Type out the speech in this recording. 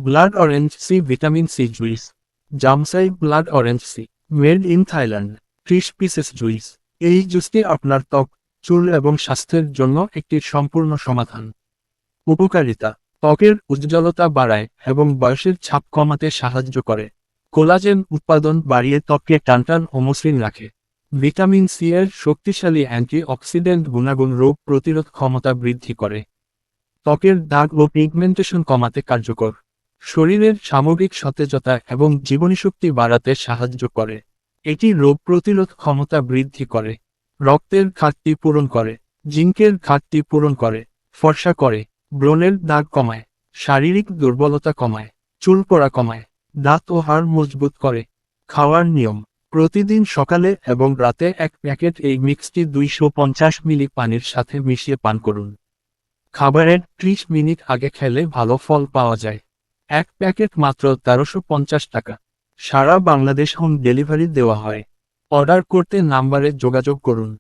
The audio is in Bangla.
Blood orange C vitamin C juice জামসাই blood orange C made in Thailand 30 pieces juice. এই জুসটি আপনার ত্বক, চুল এবং স্বাস্থ্যের জন্য একটি সম্পূর্ণ সমাধান। উপকারিতা: ত্বকের উজ্জ্বলতা বাড়ায় এবং বয়সের ছাপ কমাতে সাহায্য করে। কোলাজেন উৎপাদন বাড়িয়ে ত্বককে টানটান ও মসৃণ রাখে। ভিটামিন সি এর শক্তিশালী অ্যান্টিঅক্সিডেন্ট গুণাগুণ রোগ প্রতিরোধ ক্ষমতা বৃদ্ধি করে। ত্বকের দাগ ও পিগমেন্টেশন কমাতে কার্যকর। শরীরের সামগ্রিক সতেজতা এবং জীবনীশক্তি বাড়াতে সাহায্য করে। এটি রোগ প্রতিরোধ ক্ষমতা বৃদ্ধি করে। রক্তের ঘাটতি পূরণ করে। জিঙ্কের ঘাটতি পূরণ করে। ফর্সা করে। ব্রণের দাগ কমায়। শারীরিক দুর্বলতা কমায়। চুল পড়া কমায়। দাঁত ও হাড় মজবুত করে। খাওয়ার নিয়ম: প্রতিদিন সকালে এবং রাতে 1 প্যাকেট এই মিক্সটি 250 মিলি পানির সাথে মিশিয়ে পান করুন। খাবারের 30 মিনিট আগে খেলে ভালো ফল পাওয়া যায়। 1 প্যাকেট মাত্র 1350 টাকা। সারা বাংলাদেশ হোম ডেলিভারি দেওয়া হয়। অর্ডার করতে নাম্বারে যোগাযোগ করুন।